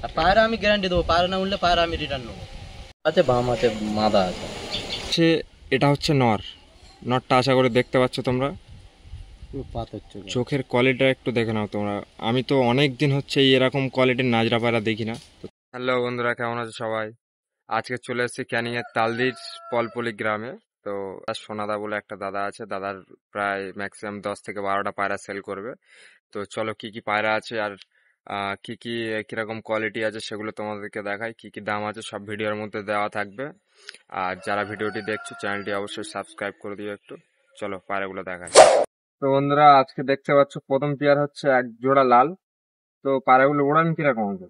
আর পায়রা আমি গ্যারান্টি দেবো, পায়রা না উঠলে পায়রা আমি রিটার্ন নেবো। আছে বাম আছে, মাদা আছে। হচ্ছে এটা হচ্ছে নর। নরটা আশা করে দেখতে পাচ্ছ তোমরা। পুরো পাথর চোখ। চোখের কোয়ালিটিটা একটু দেখে নাও তোমরা। আমি তো অনেক দিন হচ্ছে এরকম কোয়ালিটির নাজরা পায়রা দেখি না। হ্যালো বন্ধুরা, কেমন আছো সবাই? আজকে চলে এসেছি ক্যানিং এর তালদির পলপলি গ্রামে। তো সোনাদা বলে একটা দাদা আছে, দাদার প্রায় ম্যাক্সিমাম 10 থেকে 12টা পায়রা সেল করবে। তো চলো কি কি পায়রা আছে আর কি কি কিরকম কোয়ালিটি আছে সেগুলো তোমাদেরকে দেখাই। কি কি দাম আছে সব ভিডিওর মধ্যে দেওয়া থাকবে। আর যারা ভিডিওটি দেখছো চ্যানেলটি অবশ্যই সাবস্ক্রাইব করে দিও একটু। চলো পায়রাগুলো দেখাই। তো বন্ধুরা, আজকে দেখতে পাচ্ছ প্রথম পেয়ার হচ্ছে এক জোড়া লাল। তো পায়রাগুলো ওড়ান কিরকম হবে?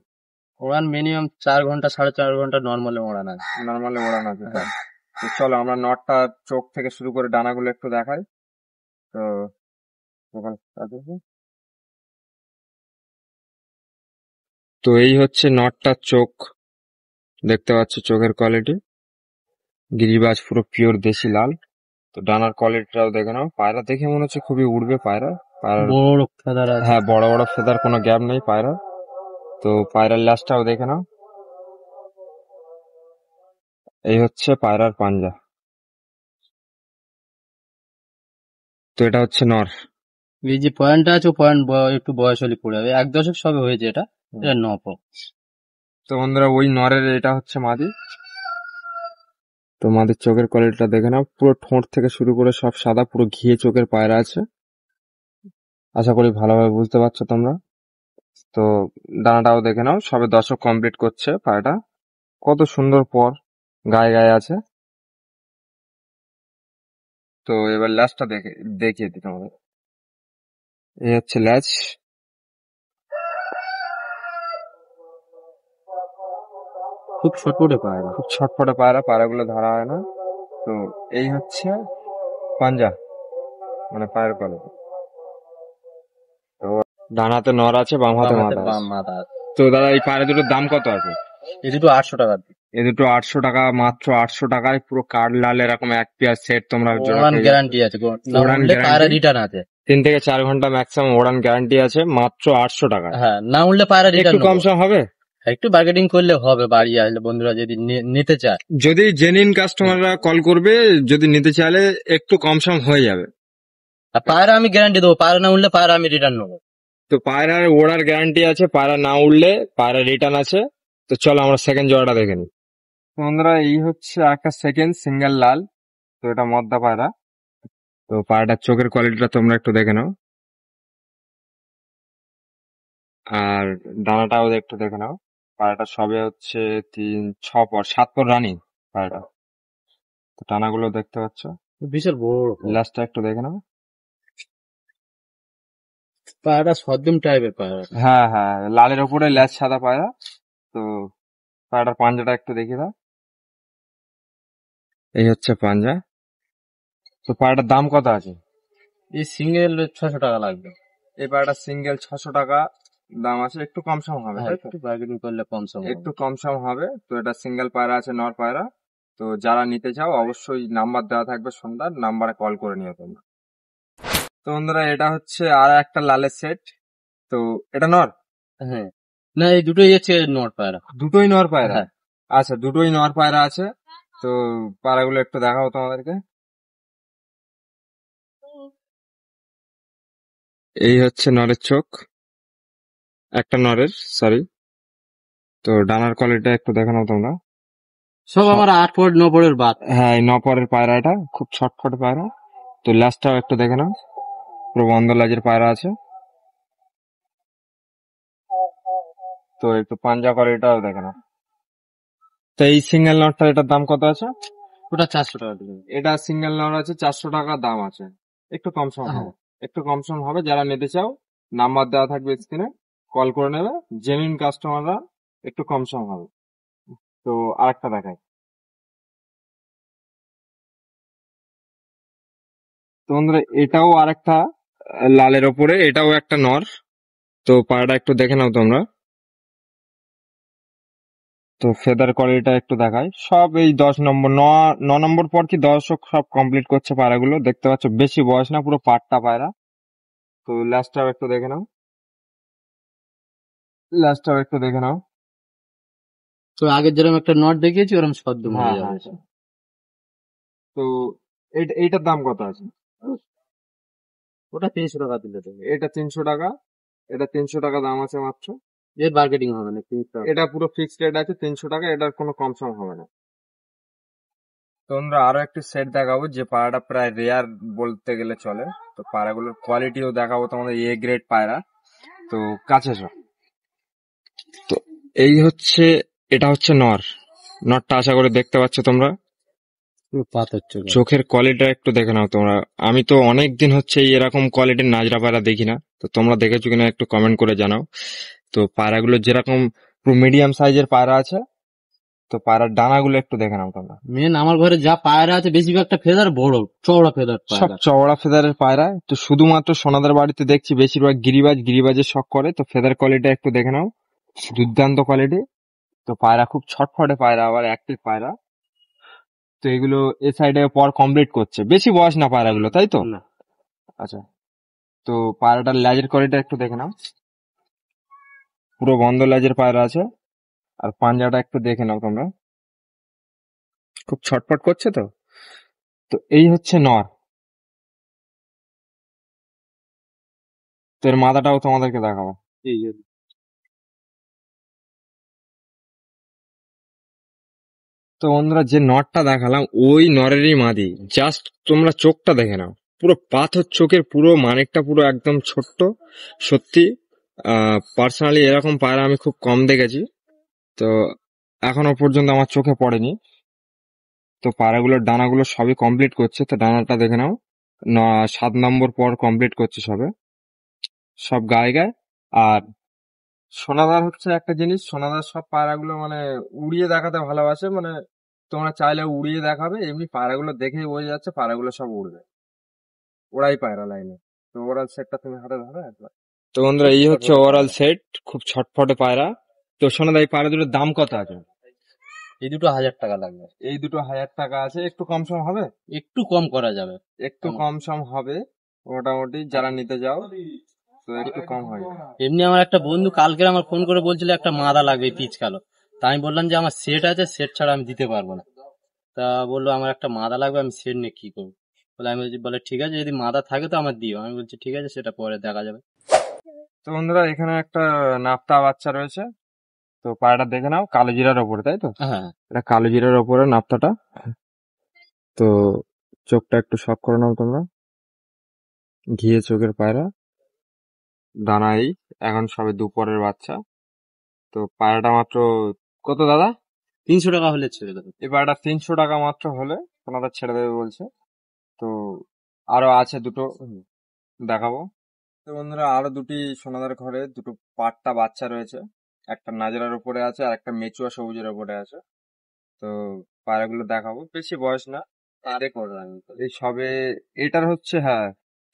ওড়ান মিনিমাম 4 ঘন্টা 4.5 ঘন্টা নর্মালি ওড়ান আছে। নর্মালি ওড়ান আছে, হ্যাঁ। তো চলো আমরা নটটা চোখ থেকে শুরু করে ডানাগুলো একটু দেখাই। তো তো এই হচ্ছে নটটার চোখ, দেখতে পাচ্ছ চোখের কোয়ালিটি। গিরিবাজ পুরো পিওর দেশি লাল। তো ডানার কোয়ালিটিটাও দেখে নাও। পায়রা দেখে মনে হচ্ছে খুবই উড়বে পায়রা। পায়রার বড় ফেদার আছে। হ্যাঁ, বড় বড় ফেদার, কোনো গ্যাপ নেই পায়রা। তো পায়রার ল্যাজটাও দেখে নাও। এই হচ্ছে পায়রার পাঞ্জা। তো এটা হচ্ছে নর। এই যে পয়েন্টটা আছে, পয়েন্ট একটু বয়স হলে পড়ে যাবে, 1 দশক সবে হয়েছে এটা। এটা নপ। তো বন্ধুরা, ওই নরের এটা হচ্ছে মাদি। তো মাদির চোখের কোয়ালিটিটা দেখে নাও। পুরো ঠোঁট থেকে শুরু করে সব সাদা, পুরো ঘিয়ে চোখের পায়রা আছে। আশা করি ভালোভাবে বুঝতে পারছো তোমরা। তো ডানাটাও দেখে নাও, সবে 10 কমপ্লিট করছে পায়রাটা। কত সুন্দর পর গায়ে গায়ে আছে। তো এবার ল্যাজটা দেখিয়ে দিই তোমাদের। এই হচ্ছে ল্যাজ। খুব ছটপটে পায়রা। খুব ছটফটে পায়রা, পায়রাগুলো ধরা হয় না। তো এই হচ্ছে পাঞ্জা, মানে পায়ের কোয়ালিটি। তো ডানাতে নর আছে, বাম হাতে বাম হাতে মাদা বাম আছে। মাদা আছে। তো দাদা, এই পায়রা দুটোর দাম কত আছে? এই দুটো 800 টাকা। এ দুটো 800 টাকা, মাত্র 800 টাকায় পুরো কাঠ লাল এরকম এক পেয়ার সেট তোমরা জোড়া ওড়ান পেয়ে যাবে। গ্যারান্টি আছে, না ওড়ান উঠলে পায়রা গ্যারান্টি, রিটার্ন আছে। 3 থেকে 4 ঘন্টা ম্যাক্সিমাম ওড়ান গ্যারান্টি আছে, মাত্র 800 টাকা। হ্যাঁ, না উঠলে পায়রা একটু রিটার্ন কম নেবো। সম হবে? একটু বার্গেটিং করলে হবে, বাড়ি আসলে বন্ধুরা যদি নিতে চায়। যদি জেনুইন কাস্টমাররা কল করবে, যদি নিতে চাইলে একটু কম সম হয়ে যাবে। আর পায়রা আমি গ্যারান্টি দেবো, পায়রা না উঠলে পায়রা আমি রিটার্ন নেবো। তো পায়রার ওড়ার গ্যারান্টি আছে, পায়রা না উড়লে পায়রা রিটার্ন আছে। তো চলো আমরা সেকেন্ড জোড়াটা দেখে নিই। বন্ধুরা, এই হচ্ছে একটা সেকেন্ড সিঙ্গেল লাল। তো এটা মদ্দা পায়রা। তো পায়রাটার চোখের কোয়ালিটিটা তোমরা একটু দেখে নাও। আর ডানাটাও একটু দেখে নাও। পায়রাটা সবে হচ্ছে 3 6 পর 7 পর রানিং পায়রাটা। তো টানাগুলো দেখতে পাচ্ছ। বিশাল বড় লাস্টটা একটু দেখে নাও। পায়রা, সদ্যম টাইপের পায়রা। হ্যাঁ হ্যাঁ, লালের ওপরে ল্যাজ সাদা পায়রা। তো পায়রাটার পাঞ্জাটা একটু দেখিয়ে দাও। এই হচ্ছে পাঞ্জা। তো পায়রাটার দাম কত আছে? এই সিঙ্গেল 600 টাকা লাগবে। এই পায়রাটা সিঙ্গেল 600 টাকা দাম আছে। একটু কম সম হবে, হ্যাঁ, তাই তো? একটু বার্গেটিং করলে কম সম হবে। একটু কম সম হবে। তো এটা সিঙ্গেল পায়রা আছে, নর পায়রা। তো যারা নিতে চাও অবশ্যই নাম্বার দেওয়া থাকবে সন্ধ্যার, নাম্বারে কল করে নিও তোমরা। তো বন্ধুরা, এটা হচ্ছে আর একটা লালের সেট। তো এটা নর? হ্যাঁ, না এই দুটোই হচ্ছে নট পায়রা। দুটোই নর পায়রা? হ্যাঁ, আচ্ছা, দুটোই নর পায়রা আছে। তো পায়রাগুলো একটু দেখাও তোমাদেরকে। এই হচ্ছে নরের চোখ, একটা নরের, সরি। তো ডানার কোয়ালিটিটা একটু দেখে নাও তোমরা। সব আমার 8 ফুট 9 ফুটের বাদ। হ্যাঁ, এই নপরের পায়রা, এটা খুব ছটফটে পায়রা। তো ল্যাজটাও একটু দেখে নাও, পুরো বন্ধ লেজের পায়রা আছে। তো একটু পাঞ্জা কোয়ালিটিটাও দেখে নাও। তো এই সিঙ্গেল নটটা, এটার দাম কত আছে? ওটা 400 টাকা দিবে। এটা সিঙ্গেল নট আছে, 400 টাকা দাম আছে। একটু কম সম হবে, একটু কম সম হবে। যারা নিতে চাও নাম্বার দেওয়া থাকবে স্ক্রিনে, কল করে নেবে। জেনুইন কাস্টমাররা একটু কম সম হবে। তো আরেকটা দেখাই। তো বন্ধুরা, এটাও আরেকটা লালের ওপরে, এটাও একটা নর। তো পায়রাটা একটু দেখে নাও তোমরা। তো ফেদার কোয়ালিটিটা একটু দেখাই। সব এই 10 নম্বর, 9 নম্বর পর কি 10 সব কমপ্লিট করছে পায়রাগুলো, দেখতে পাচ্ছ। বেশি বয়স না, পুরো পাট্টা পায়রা। তো লাস্টটাও একটু দেখে নাও, লাস্টটাও একটু দেখে নাও। তো আগের যেরকম একটা নট দেখিয়েছি ওরকম সদ্য হয়ে হ্যাঁ যাবে। হ্যাঁ। তো এইটার দাম কত আছে? ওটা 300 টাকা দিলে দেবে। এটা 300 টাকা, এটা 300 টাকা দাম আছে মাত্র। এর মার্কেটিং হবে না 300 টাকা। এটা পুরো ফিক্সড রেট আছে 300 টাকা, এটার কোনো কম সম হবে না। তো আমরা আরো একটি সেট দেখাবো যে পায়রাটা প্রায় রেয়ার বলতে গেলে চলে। তো পায়রাগুলোর কোয়ালিটিও দেখাবো তোমাদের, এ গ্রেড পায়রা। তো কাছে এসো। তো এই হচ্ছে, এটা হচ্ছে নরটা আশা করে দেখতে পাচ্ছ তোমরা। পুরো পাথর চোখ। চোখের কোয়ালিটিটা একটু দেখে নাও তোমরা। আমি তো অনেক দিন হচ্ছে এরকম কোয়ালিটির নাজরা পায়রা দেখি না। তো তোমরা দেখেছো কিনা একটু কমেন্ট করে জানাও। তো পায়রাগুলো যেরকম পুরো মিডিয়াম সাইজের পায়রা আছে। তো পায়রার ডানাগুলো একটু দেখে নাও তোমরা। মেন আমার ঘরে যা পায়রা আছে বেশিরভাগটা ফেদার বড় চওড়া ফেদার সব পায়রা। চওড়া ফেদারের পায়রা। তো শুধুমাত্র সোনাদের বাড়িতে দেখছি বেশিরভাগ গিরিবাজের শখ করে। তো ফেদার কোয়ালিটি একটু দেখে নাও, দুর্দান্ত কোয়ালিটি। তো পায়রা খুব ছটফটে পায়রা, আবার অ্যাক্টিভ পায়রা। তো এগুলো এ সাইডে পর কমপ্লিট করছে, বেশি বয়স না পায়রাগুলো, তাই তো? না আচ্ছা। তো পায়রাটার লেজের কোয়ালিটি একটু দেখে নাও, পুরো বন্ধ লেজের পায়রা আছে। আর পাঞ্জাটা একটু দেখে নাও তোমরা, খুব ছটফট করছে। তো তো এই হচ্ছে নর। তো এর মাথাটাও তোমাদেরকে দেখাবো। এই যে তো বন্ধুরা, যে নরটা দেখালাম ওই নরেরই মাদি। জাস্ট তোমরা চোখটা দেখে নাও, পুরো পাথর চোখের, পুরো মানিকটা পুরো একদম ছোট্ট। সত্যি পার্সোনালি এরকম পায়রা আমি খুব কম দেখেছি। তো এখনো পর্যন্ত আমার চোখে পড়েনি। তো পায়রাগুলোর ডানাগুলো সবই কমপ্লিট করছে। তো ডানাটা দেখে নাও, 7 নম্বর পর কমপ্লিট করছে সবে, সব গায়ে গায়ে। আর সোনাদার হচ্ছে একটা জিনিস, সোনাদার সব পায়রাগুলো মানে উড়িয়ে দেখাতে ভালোবাসে। মানে তোমরা চাইলে উড়িয়ে দেখাবে, এমনি পায়রাগুলো দেখেই বোঝা যাচ্ছে পায়রাগুলো সব উড়বে, ওরাই পায়রা লাইনে। তো ওভারঅল সেটটা তুমি হাতে ধরো একবার। তো বন্ধুরা, এই হচ্ছে ওভারঅল সেট, খুব ছটফটে পায়রা। তো সোনাদা, এই পায়রা দুটোর দাম কত আছে? এই দুটো 1000 টাকা লাগবে। এই দুটো 1000 টাকা আছে, একটু কম সম হবে? একটু কম করা যাবে। একটু কম সম হবে মোটামুটি, যারা নিতে যাও তো একটু কম হয়। এমনি আমার একটা বন্ধু কালকে আমার ফোন করে বলছিল একটা মাদা লাগবে পিচ কালো। তা আমি বললাম যে আমার সেট আছে, সেট ছাড়া আমি দিতে পারবো না। তা বললো আমার একটা মাদা লাগবে, আমি সেট নিয়ে কি করবো। বলে ঠিক আছে, যদি মাদা থাকে তো আমার দিও। আমি বলছি ঠিক আছে, সেটা পরে দেখা যাবে। তো বন্ধুরা, এখানে একটা নাপ্তা বাচ্চা রয়েছে। তো পায়রাটা দেখে নাও, কালো জিরার ওপরে, তাই তো? হ্যাঁ এটা কালো জিরার ওপরে নাপ্তাটা। তো চোখটা একটু শক করে নাও তোমরা, ঘিয়ে চোখের পায়রা, দানাই এখন সবে দুপুরের বাচ্চা। তো পায়রাটা মাত্র কত দাদা? 300 টাকা হলে ছেড়ে দেবে। এই পায়রাটা 300 টাকা মাত্র হলে ওনারা ছেড়ে দেবে বলছে। তো আরো আছে দুটো, দেখাবো। তো বন্ধুরা, আরো দুটি সোনাদার ঘরে দুটো পাট্টা বাচ্চা রয়েছে। একটা নাজরার উপরে আছে আর একটা মেচুয়া সবুজের উপরে আছে। তো পায়রাগুলো দেখাবো, বেশি বয়স না। এই সবে, এটার হচ্ছে হ্যাঁ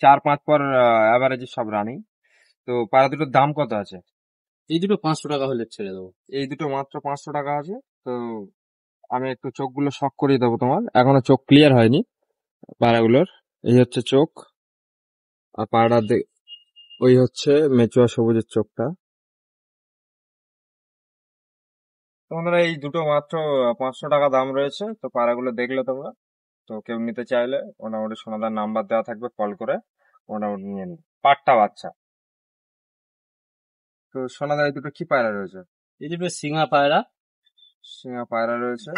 4-5 পর অ্যাভারেজে সব রানিং। তো পায়রা দুটোর দাম কত আছে? এই দুটো 500 টাকা হলে ছেড়ে দেবো। এই দুটো মাত্র 500 টাকা আছে। তো আমি একটু চোখগুলো শক করিয়ে দেবো তোমার, এখনো চোখ ক্লিয়ার হয়নি পায়রাগুলোর। এই হচ্ছে চোখ, আর পায়রা ওই হচ্ছে মেচুয়া সবুজের চোখটা। তোমরা এই দুটো মাত্র 500 টাকা দাম রয়েছে। তো পায়রাগুলো দেখলে তোমরা, তো কেউ নিতে চাইলে মোটামুটি সোনাদার নাম্বার দেওয়া থাকবে, কল করে মোটামুটি নিয়ে নিন। পাট্টা বাচ্চা। তো সোনাদার এই দুটো কি পায়রা রয়েছে? এই দুটো সিঙা পায়রা। সিঙা পায়রা রয়েছে।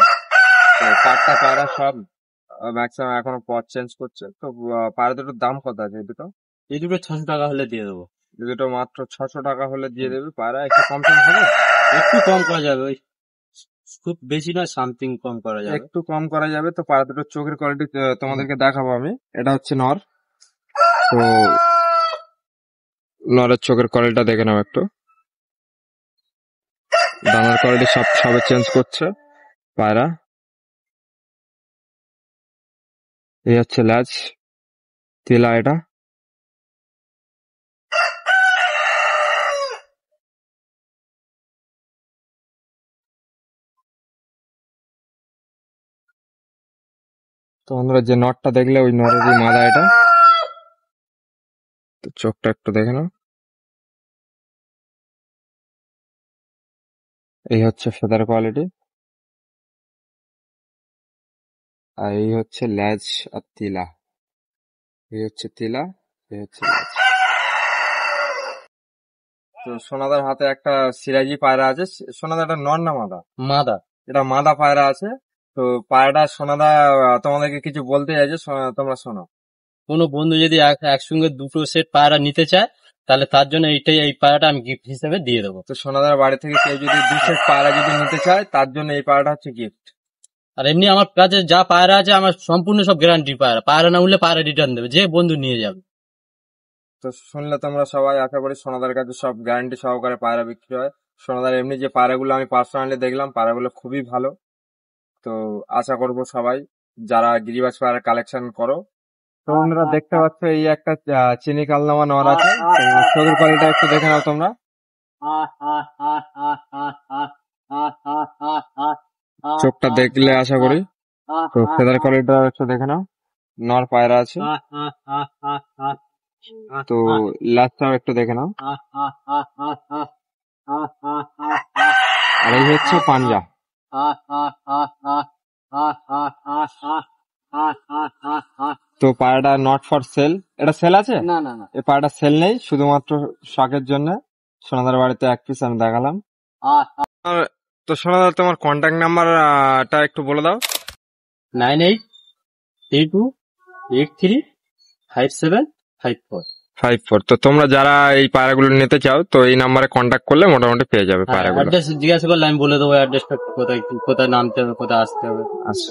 তো পাট্টা পায়রা সব ম্যাক্সিমাম এখনো পথ চেঞ্জ করছে। তো পায়রা দুটোর দাম কত আছে এই দুটো? এই দুটো 600 টাকা হলে দিয়ে দেবো। এই দুটো মাত্র 600 টাকা হলে দিয়ে দেবে। পায়রা একটু কম সম হবে? একটু কম করা যাবে, ওই খুব বেশি নয়, সামথিং কম করা যাবে। একটু কম করা যাবে। তো পায়রা দুটোর চোখের কোয়ালিটি তোমাদেরকে দেখাবো আমি। এটা হচ্ছে নর। তো নরের চোখের কোয়ালিটিটা দেখে নাও একটু, দানার কোয়ালিটি সব সবে চেঞ্জ করছে পায়রা। এই হচ্ছে ল্যাজ, তেলা এটা। তো বন্ধুরা, যে নটটা দেখলে ওই নরেরই মাদা এটা। তো চোখটা একটু দেখে নাও, এই হচ্ছে ফেদার কোয়ালিটি। আর এই হচ্ছে ল্যাজ আর তিলা। এই হচ্ছে তিলা, এই হচ্ছে ল্যাজ। তো সোনাদার হাতে একটা সিরাজি পায়রা আছে। সোনাদা এটা নর না মাদা? মাদা। এটা মাদা পায়রা আছে। তো পায়রাটা সোনাদা তোমাদেরকে কিছু বলতে চাইছে, তোমরা শোনো। কোনো বন্ধু যদি একসঙ্গে দুটো সেট পায়রা নিতে চায় তাহলে তার জন্য এই পায়রাটা আমি গিফট হিসেবে দিয়ে দেবো। তো সোনাদার বাড়ি থেকে কেউ যদি 2 সেট পায়রা যদি নিতে চায় তার জন্য এই পায়রাটা হচ্ছে গিফট। আর এমনি আমার কাছে যা পায়রা আছে আমার সম্পূর্ণ সব গ্যারান্টি পায়রা। পায়রা না উঠলে পায়রা রিটার্ন দেবে, যে বন্ধু নিয়ে যাবে। তো শুনলে তোমরা সবাই, আশা করি সোনাদার কাছে সব গ্যারান্টি সহকারে পায়রা বিক্রি হয়। সোনাদার এমনি যে পায়রাগুলো আমি পার্সোনালি দেখলাম, পায়রাগুলো খুবই ভালো। তো আশা করব সবাই যারা গিরিবাজ পায়রা কালেকশন করো। তো বন্ধুরা দেখতে পাচ্ছ এই একটা চিনি কালনামা নর আছে। তো চোখের কোয়ালিটা একটু দেখে নাও তোমরা। চোখটা দেখলে আশা করি। তো ফেদার কোয়ালিটা একটু দেখে নাও। নর পায়রা আছে। তো লাস্টটাও একটু দেখে নাও। আর এই হচ্ছে পাঞ্জা। তো পায়রাটা নট ফর সেল। এটা সেল আছে? না না না। এই পায়রাটা সেল নেই, শুধুমাত্র শখের জন্য সোনাদার বাড়িতে এক পিস আমি দেখালাম। তো সোনাদার তোমার কন্ট্যাক্ট নাম্বারটা একটু বলে দাও। 9832835754। 54। তো তোমরা যারা এই পায়রাগুলো নিতে চাও তো এই নাম্বারে কন্ট্যাক্ট করলে মোটামুটি পেয়ে যাবে পায়রাগুলো। অ্যাড্রেস জিজ্ঞাসা করলে আমি বলে দেবো অ্যাড্রেসটা কোথায় নামতে হবে, কোথায় আসতে হবে। আচ্ছা।